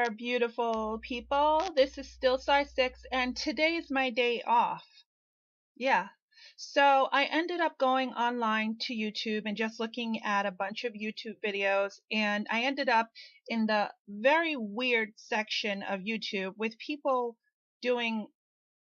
there, beautiful people. This is still size 6, and today's my day off. Yeah. So I ended up going online to YouTube and just looking at a bunch of YouTube videos, and I ended up in the very weird section of YouTube with people doing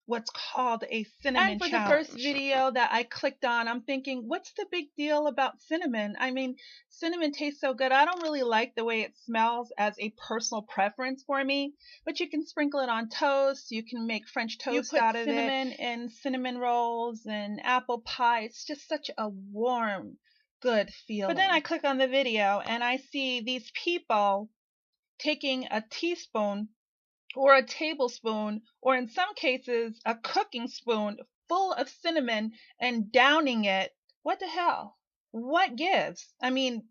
what's called a cinnamon challenge. And for the first video that I clicked on, I'm thinking, what's the big deal about cinnamon? I mean, cinnamon tastes so good. I don't really like the way it smells as a personal preference for me, but you can sprinkle it on toast. You can make French toast out of it. You put cinnamon in cinnamon rolls and apple pie. It's just such a warm, good feeling. But then I click on the video and I see these people taking a teaspoon or a tablespoon, or in some cases, a cooking spoon full of cinnamon and downing it. What the hell? What gives? I mean,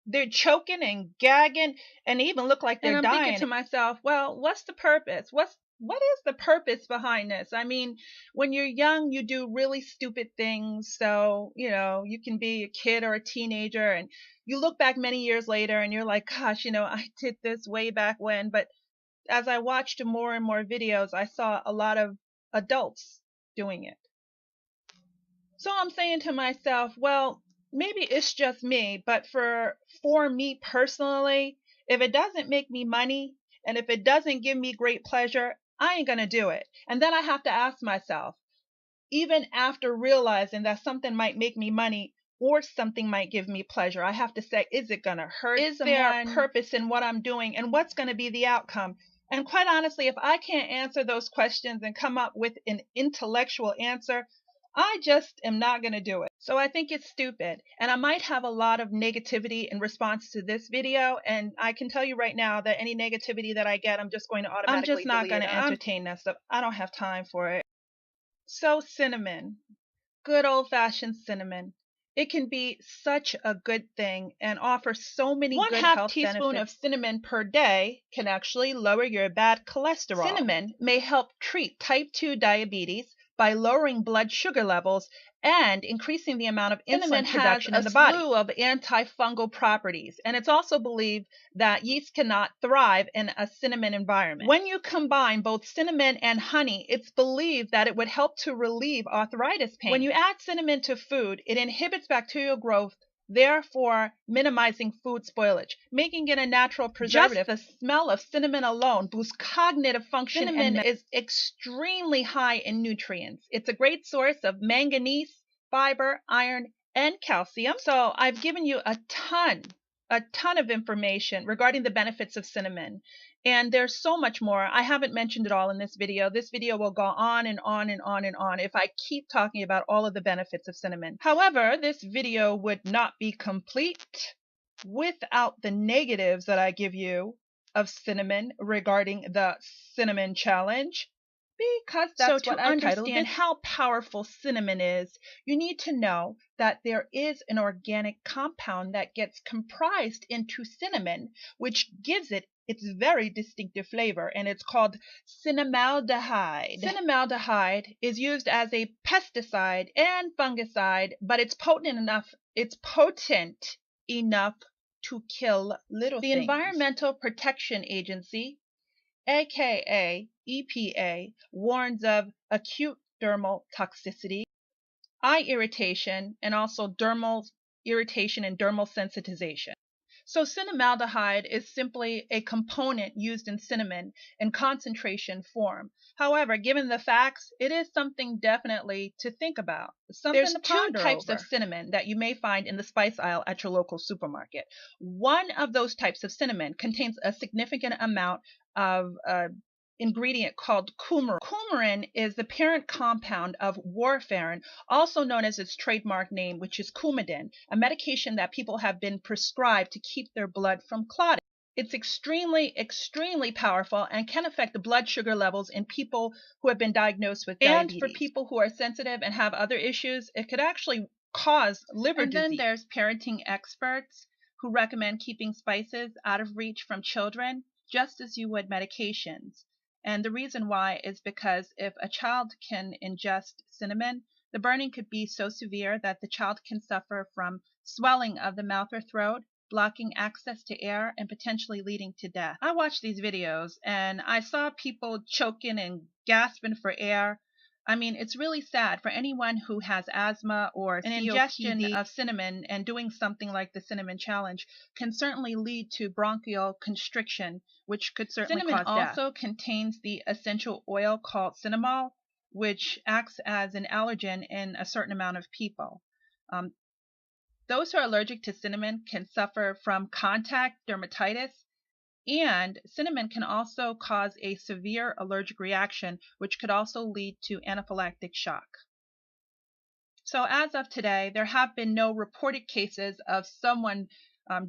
they're choking and gagging and even look like they're dying. And I'm thinking to myself, well, what's the purpose? What is the purpose behind this? I mean, when you're young, you do really stupid things. So, you can be a kid or a teenager and you look back many years later and you're like, gosh, I did this way back when. But as I watched more and more videos, I saw a lot of adults doing it. So I'm saying to myself, well, maybe it's just me, but for me personally, if it doesn't make me money and if it doesn't give me great pleasure, I ain't gonna do it. And then I have to ask myself, even after realizing that something might make me money or something might give me pleasure, I have to say, is it gonna hurt? Is there purpose in what I'm doing, and what's gonna be the outcome? And quite honestly, if I can't answer those questions and come up with an intellectual answer, I just am not going to do it. So I think it's stupid. And I might have a lot of negativity in response to this video. And I can tell you right now that any negativity that I get, I'm just going to automatically delete. I'm just not going to entertain that stuff. I don't have time for it. So cinnamon, good old-fashioned cinnamon. It can be such a good thing and offer so many good health benefits. 1/2 teaspoon of cinnamon per day can actually lower your bad cholesterol. Cinnamon may help treat type 2 diabetes by lowering blood sugar levels and increasing the amount of insulin production in the body. Cinnamon has a slew of antifungal properties, and it's also believed that yeast cannot thrive in a cinnamon environment. When you combine both cinnamon and honey, it's believed that it would help to relieve arthritis pain. When you add cinnamon to food, it inhibits bacterial growth, therefore minimizing food spoilage, making it a natural preservative. Just the smell of cinnamon alone boosts cognitive function. Cinnamon is extremely high in nutrients. It's a great source of manganese, fiber, iron, and calcium. So I've given you a ton of information regarding the benefits of cinnamon. And there's so much more. I haven't mentioned it all in this video. This video will go on and on and on and on if I keep talking about all of the benefits of cinnamon. However, this video would not be complete without the negatives that I give you of cinnamon regarding the cinnamon challenge. Because that's what I titled it. To understand how powerful cinnamon is, you need to know that there is an organic compound that gets comprised into cinnamon, which gives it its very distinctive flavor, and it's called cinnamaldehyde. Cinnamaldehyde is used as a pesticide and fungicide, but it's potent enough to kill little things. The Environmental Protection Agency, aka EPA, warns of acute dermal toxicity, eye irritation, and also dermal irritation and dermal sensitization. So cinnamaldehyde is simply a component used in cinnamon in concentration form. However, given the facts, it is something definitely to think about. There's two types of cinnamon that you may find in the spice aisle at your local supermarket. One of those types of cinnamon contains a significant amount of ingredient called coumarin. Coumarin is the parent compound of warfarin, also known as its trademark name, which is Coumadin, a medication that people have been prescribed to keep their blood from clotting. It's extremely, extremely powerful and can affect the blood sugar levels in people who have been diagnosed with diabetes. And for people who are sensitive and have other issues, it could actually cause liver disease. And then there's parenting experts who recommend keeping spices out of reach from children, just as you would medications. And the reason why is because if a child can ingest cinnamon, the burning could be so severe that the child can suffer from swelling of the mouth or throat, blocking access to air and potentially leading to death. I watched these videos and I saw people choking and gasping for air. I mean, it's really sad for anyone who has asthma or an ingestion of cinnamon, and doing something like the cinnamon challenge can certainly lead to bronchial constriction, which could certainly cause death. Cinnamon also contains the essential oil called cinnamol, which acts as an allergen in a certain amount of people. Those who are allergic to cinnamon can suffer from contact dermatitis, and cinnamon can also cause a severe allergic reaction, which could also lead to anaphylactic shock. So as of today, there have been no reported cases of someone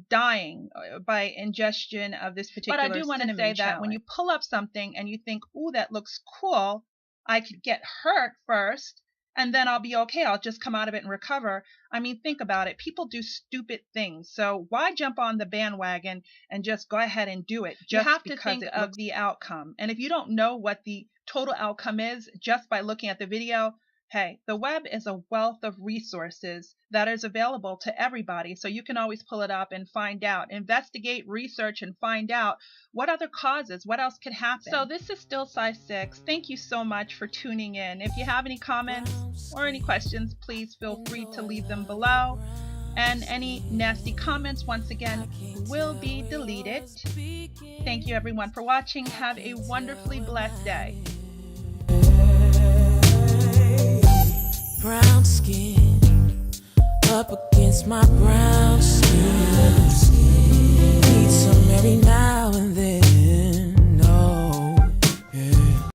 dying by ingestion of this particular cinnamon. But I do want to say that when you pull up something and you think, ooh, that looks cool, I could get hurt first, and then I'll be okay. I'll just come out of it and recover. I mean, think about it. People do stupid things. So why jump on the bandwagon and just go ahead and do it? You have to think of the outcome. And if you don't know what the total outcome is just by looking at the video, hey, the web is a wealth of resources that is available to everybody. So you can always pull it up and find out, investigate, research, and find out what other causes, what else could happen. So this is Still Size 6. Thank you so much for tuning in. If you have any comments or any questions, please feel free to leave them below. And any nasty comments, once again, will be deleted. Thank you everyone for watching. Have a wonderfully blessed day. Brown skin up against my brown skin. Need some every night.